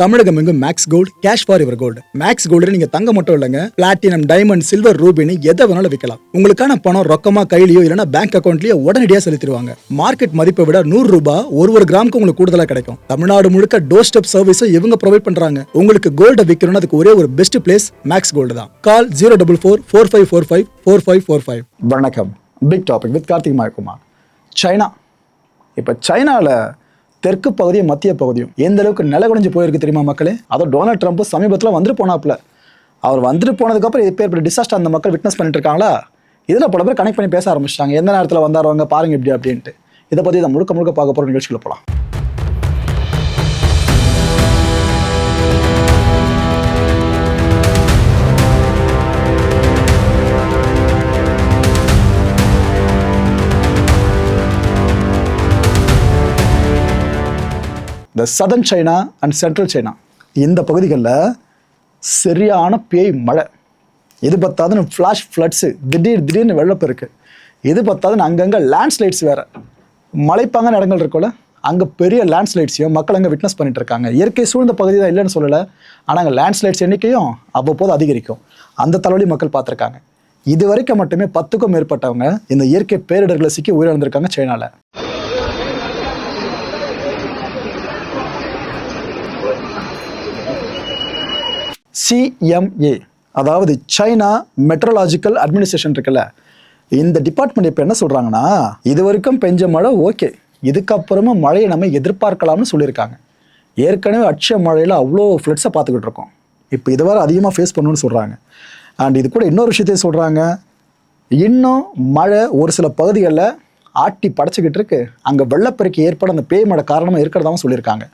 தமிழகம் எங்கும் Max Gold cash for your gold. Max Gold நீங்க தங்க மட்டும் இல்லைங்க, பிளாட்டினம், டைமண்ட், சில்வர், ரூபினி எதை வேணாலும் விற்கலாம். உங்களுக்கான பணம் ரொக்கமா கையிலயோ இல்லைன்னா பேங்க் அக்கௌண்ட்லயோ உடனடியாக செலுத்திடுவாங்க. மார்க்கெட் மதிப்பை விட 100 ரூபாய் ஒரு கிராமுக்கு உங்களுக்கு கூடுதலாக கிடைக்கும். தமிழ்நாடு முழுக்க டோர் ஸ்டெப் சர்வீஸும் இவங்க ப்ரொவைட் பண்றாங்க. உங்களுக்கு கோல்ட விற்கணும்னு அதுக்கு ஒரே ஒரு பெஸ்ட் பிளேஸ் மேக்ஸ் கோல்டு தான். கால் 04445454545. வணக்கம். Big topic with Karthik Mayakumar. China. இப்போ சைனாவில் தெற்கு பகுதியும் மத்திய பகுதியும் எந்த அளவுக்கு நிலகுடைஞ்சு போயிருக்கு தெரியுமா மக்களே? அதுவும் டொனால்ட் ட்ரம்ப் சமீபத்தில் வந்துட்டு போனாப்புல. அவர் வந்துட்டு போனதுக்கப்புறம் இது பேர் டிசாஸ்டர் அந்த மக்கள் விட்னஸ் பண்ணிட்டு இருக்காங்களா? இதில் பல பேர் கனெக்ட் பண்ணி பேச ஆரம்பிச்சிட்டாங்க. எந்த நேரத்தில் வந்தாருவாங்க பாருங்க இப்படி அப்படின்ட்டு. இதை பற்றி இதை முழுக்க முழுக்க பார்க்க போகிற நிகழ்ச்சியில் போகலாம். இந்த southern China and central China இந்த பகுதிகளில் சரியான பேய் மழை. இது பத்தாதுன்னு ஃப்ளாஷ் ஃப்ளட்ஸு, திடீர்னு வெள்ளப்பெருக்கு. இது பத்தாதுன்னு அங்கங்கே லேண்ட்ஸ்லைட்ஸ் வேறு. மலைப்பாங்கான இடங்கள் இருக்குல்ல, அங்கே பெரிய லேண்ட்ஸ்லைட்ஸையும் மக்கள் அங்கே விட்னஸ் பண்ணிட்டு இருக்காங்க. இயற்கை சூழ்ந்த பகுதி தான் இல்லைன்னு சொல்லலை, ஆனால் அங்கே லேண்ட்ஸ்லைட்ஸ் எண்ணிக்கையும் அவ்வப்போது அதிகரிக்கும். அந்த தலைவலி மக்கள் பார்த்துருக்காங்க. இது வரைக்கும் மட்டுமே 10க்கும் மேற்பட்டவங்க இந்த இயற்கை பேரிடர்களை சிக்கி உயிரிழந்திருக்காங்க சைனாவில். CMA அதாவது சைனா மெட்ரலாஜிக்கல் அட்மினிஸ்ட்ரேஷன் இருக்குல்ல, இந்த டிபார்ட்மெண்ட் இப்போ என்ன சொல்கிறாங்கன்னா, இது வரைக்கும் பெஞ்ச மழை ஓகே, இதுக்கப்புறமா மழையை நம்ம எதிர்பார்க்கலாம்னு சொல்லியிருக்காங்க. ஏற்கனவே அட்சய மழையில் அவ்வளோ ஃப்ளட்ஸை பார்த்துக்கிட்டு இருக்கோம். இப்போ இது வரை அதிகமாக ஃபேஸ் பண்ணணும்னு சொல்கிறாங்க. அண்ட் இது கூட இன்னொரு விஷயத்தையும் சொல்கிறாங்க, இன்னும் மழை ஒரு சில பகுதிகளில் ஆட்டி படைச்சிக்கிட்டு இருக்கு. அங்கே வெள்ளப்பெருக்கு ஏற்பட அந்த பேய் மழை காரணமாக இருக்கிறதாவும் சொல்லியிருக்காங்க.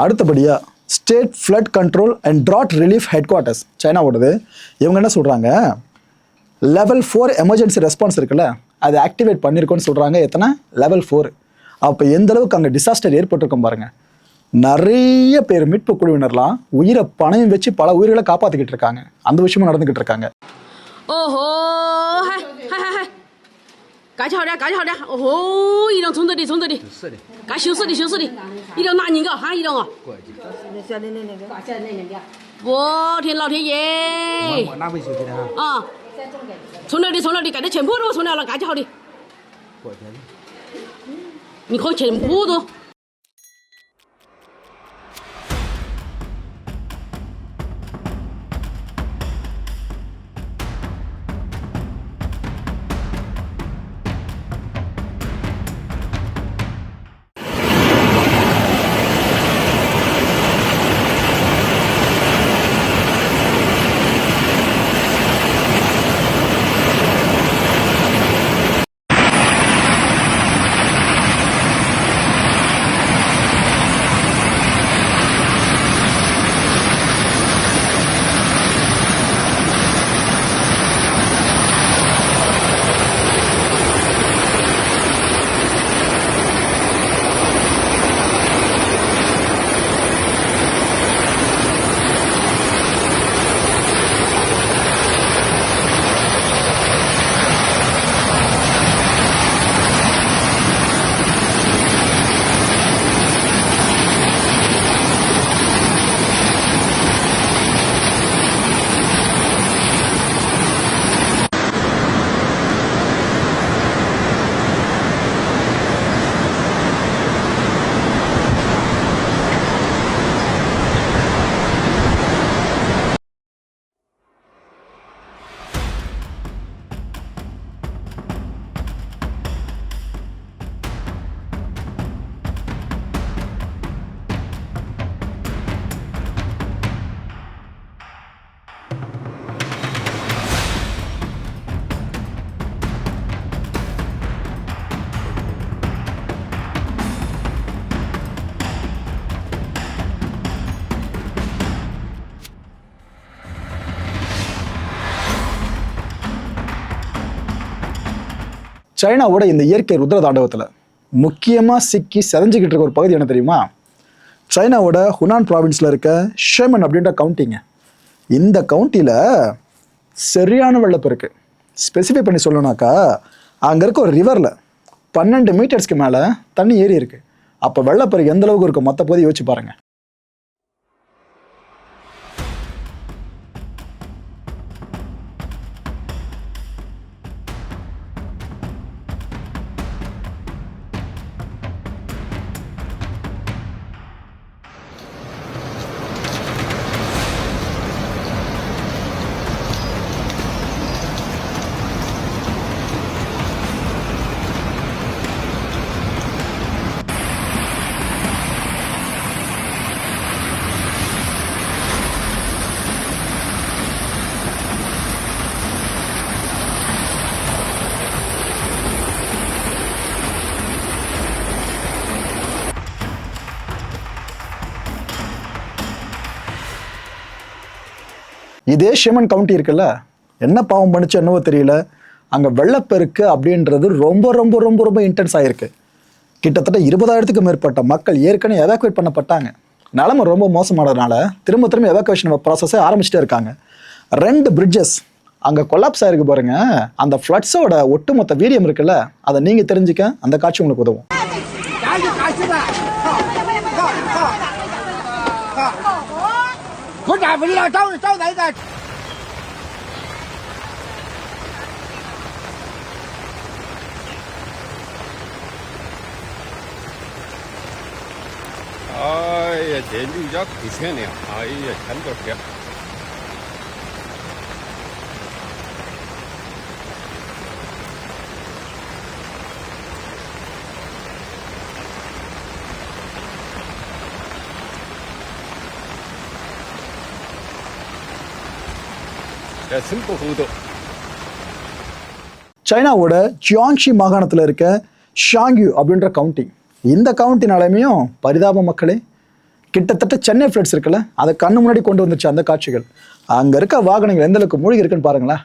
அடுத்தபடியாக state flood control and drought relief ஹெட் குவார்ட்டர்ஸ் சைனாவோடது. இவங்க என்ன சொல்கிறாங்க, லெவல் 4 எமர்ஜென்சி ரெஸ்பான்ஸ் இருக்குல்ல, அதை ஆக்டிவேட் பண்ணியிருக்கோன்னு சொல்கிறாங்க. எத்தனை? லெவல் 4. அப்போ எந்த அளவுக்கு அங்கே டிசாஸ்டர் ஏற்பட்டிருக்கும் பாருங்கள். நிறைய பேர் மீட்பு குழுவினர்லாம் உயிரை பணையும் வச்சு பல உயிர்களை காப்பாற்றிக்கிட்டு இருக்காங்க. அந்த விஷயமும் நடந்துக்கிட்டு இருக்காங்க. ஓஹோ, 赶紧好点，赶紧好点！哦吼，一辆从这里，从这里，是的，赶修饰的，修饰的，一辆拿你个，哈一辆啊！小的那个，小的那个。我天，老天爷！我拿回去给他。啊，从那里，从那里，赶紧全部都从那了，赶紧好的。过天。你看全部都。சைனாவோட இந்த இயற்கை ருத்ர தாண்டவத்தில் முக்கியமாக சிக்கி செதஞ்சிக்கிட்டு இருக்க ஒரு பகுதி என்ன தெரியுமா? சைனாவோட ஹுனான் ப்ராவின்ஸில் இருக்க ஷேமன் அப்படின்ற கவுண்டிங்க. இந்த கவுண்டியில் சரியான வெள்ளப்பெருக்கு. ஸ்பெசிஃபை பண்ணி சொல்லணும்னாக்கா, அங்கே இருக்க ஒரு ரிவரில் 12 மீட்டர்ஸ்க்கு மேலே தண்ணி ஏறி இருக்குது. அப்போ வெள்ளப்பெருக்கு எந்த அளவுக்கு இருக்கும் மற்ற போது யோசிச்சு பாருங்க. இதே ஷேமன் கவுண்டி இருக்குல்ல, என்ன பாவம் பண்ணிச்சு என்னவோ தெரியல, அங்கே வெள்ளப்பெருக்கு அப்படின்றது ரொம்ப ரொம்ப ரொம்ப ரொம்ப இன்டென்ஸ் ஆகிருக்கு. கிட்டத்தட்ட 20,000க்கு மேற்பட்ட மக்கள் ஏற்கனவே எவாக்குவேட் பண்ணப்பட்டாங்க. நிலைமை ரொம்ப மோசமானதுனால திரும்ப எவாக்குவேஷன் ப்ராசஸை ஆரம்பிச்சுட்டே இருக்காங்க. 2 பிரிட்ஜஸ் அங்கே கொலாப்ஸ் ஆகிருக்கு பாருங்க. அந்த ஃப்ளட்ஸோட ஒட்டுமொத்த வீரியம் இருக்குல்ல, அதை நீங்கள் தெரிஞ்சுக்க அந்த காட்சி உங்களுக்கு உதவும்.哎呀，这绿家可钱了，哎呀，钱多钱。真不糊涂。சைனாவோட ஜியாங்ஷி மாகாணத்தில் இருக்க ஷாங்யூ அப்படின்ற கவுண்டி. இந்த கவுண்டி நிலைமையும் பரிதாப மக்களே. கிட்டத்தட்ட சென்னை ஃப்ளட்ஸ் இருக்குல்ல, அதை கண்ணு முன்னாடி கொண்டு வந்துச்சு அந்த காட்சிகள். அங்கே இருக்க வாகனங்கள் எந்த அளவுக்கு மூழ்கி இருக்குன்னு பாருங்களேன்.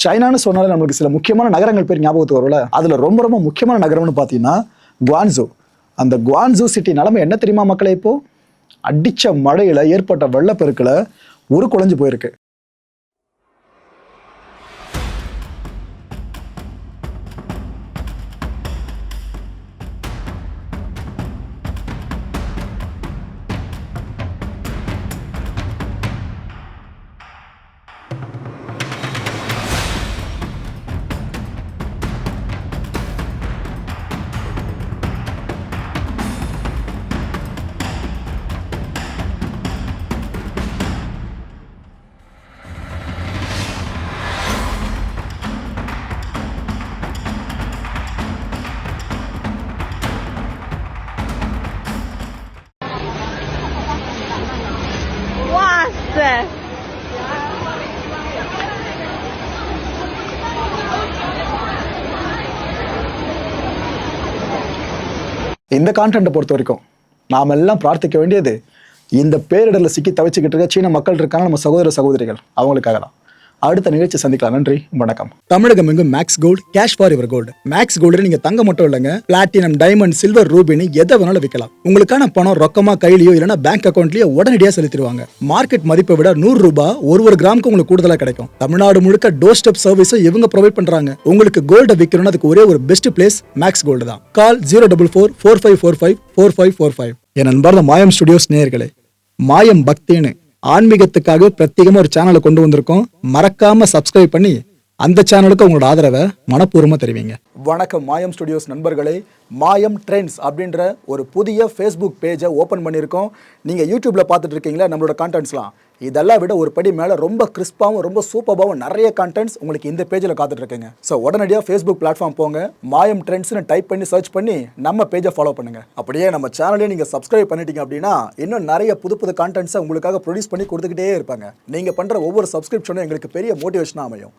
சைனான்னு சொன்னாலே நம்மளுக்கு சில முக்கியமான நகரங்கள் பேர் ஞாபகத்துக்கு வரும்ல. அதில் ரொம்ப ரொம்ப முக்கியமான நகரம்னு பார்த்தீங்கன்னா குவான்சோ. அந்த குவான்சோ சிட்டி நிலைமை என்ன தெரியுமா மக்களே? இப்போ அடித்த மழையில் ஏற்பட்ட வெள்ளப்பெருக்கில் ஒரு குழஞ்சு போயிருக்கு. இந்த கான்டென்ட்டை பொறுத்த வரைக்கும் நாம் எல்லாம் பிரார்த்திக்க வேண்டியது இந்த பேரிடரில் சிக்கி தவிச்சுக்கிட்டு இருக்க சீன மக்கள் இருக்காங்க, நம்ம சகோதர சகோதரிகள், அவங்களுக்காக தான். அடுத்த நிகழ்ச்சி சந்திக்கலாம். நன்றி, வணக்கம். தமிழகம் எங்கும் Max Gold, cash for your gold. Max Gold நீங்க தங்க மட்டும் இல்லைங்க, பிளாட்டினம், டைமண்ட், சில்வர், ரூபினி எதை வேணாலும் விற்கலாம். உங்களுக்கான பணம் ரொக்கமா கையிலயோ இல்லைன்னா பேங்க் அக்கௌண்ட்லயோ உடனடியாக செலுத்திடுவாங்க. மார்க்கெட் மதிப்பை விட 100 ரூபாய் ஒரு கிராமுக்கு உங்களுக்கு கூடுதலாக கிடைக்கும். தமிழ்நாடு முழுக்க டோர் ஸ்டெப் சர்வீஸும் இவங்க ப்ரொவைட் பண்றாங்க. உங்களுக்கு கோல்டை விற்கணும்னு அதுக்கு ஒரே ஒரு பெஸ்ட் பிளேஸ் மேக்ஸ் கோல்டு தான். கால் 04445454545. என் அன்பார்ந்த மாயம் ஸ்டுடியோஸ் நேயர்களே, மாயம் பக்தின்னு ஆன்மீகத்துக்காக பிரத்யேகமா ஒரு சேனலை கொண்டு வந்திருக்கோம். மறக்காம சப்ஸ்கிரைப் பண்ணி அந்த சேனலுக்கு உங்களோட ஆதரவை மனப்பூர்வமாக தெரிவிங்க. வணக்கம் மாயம் ஸ்டுடியோஸ் நண்பர்களே. மாயம் ட்ரெண்ட்ஸ் அப்படின்ற ஒரு புதிய ஃபேஸ்புக் பேஜை ஓப்பன் பண்ணியிருக்கோம். நீங்கள் யூடியூப்பில் பார்த்துட்டு இருக்கீங்களா நம்மளோட கான்டென்ட்ஸ்லாம். இதெல்லாம் விட ஒரு படி மேலே ரொம்ப கிறிஸ்பாகவும் ரொம்ப சூப்பராகவும் நிறைய கான்டென்ட்ஸ் உங்களுக்கு இந்த பேஜில் காத்துட்ருக்குங்க. ஸோ உடனடியாக ஃபேஸ்புக் பிளாட்ஃபார்ம் போங்க, மாயம் ட்ரெண்ட்ஸ்னு டைப் பண்ணி சர்ச் பண்ணி நம்ம பேஜை ஃபாலோ பண்ணுங்கள். அப்படியே நம்ம சேனலையும் நீங்கள் சப்ஸ்கிரைப் பண்ணிட்டீங்க அப்படின்னா இன்னும் நிறைய புது புது கான்டென்ட்ஸை உங்களுக்காக ப்ரொடியூஸ் பண்ணி கொடுத்துக்கிட்டே இருப்பாங்க. நீங்கள் பண்ணுற ஒவ்வொரு சப்ஸ்கிரிப்ஷனும் எங்களுக்கு பெரிய மோட்டிவேஷனாக அமையும்.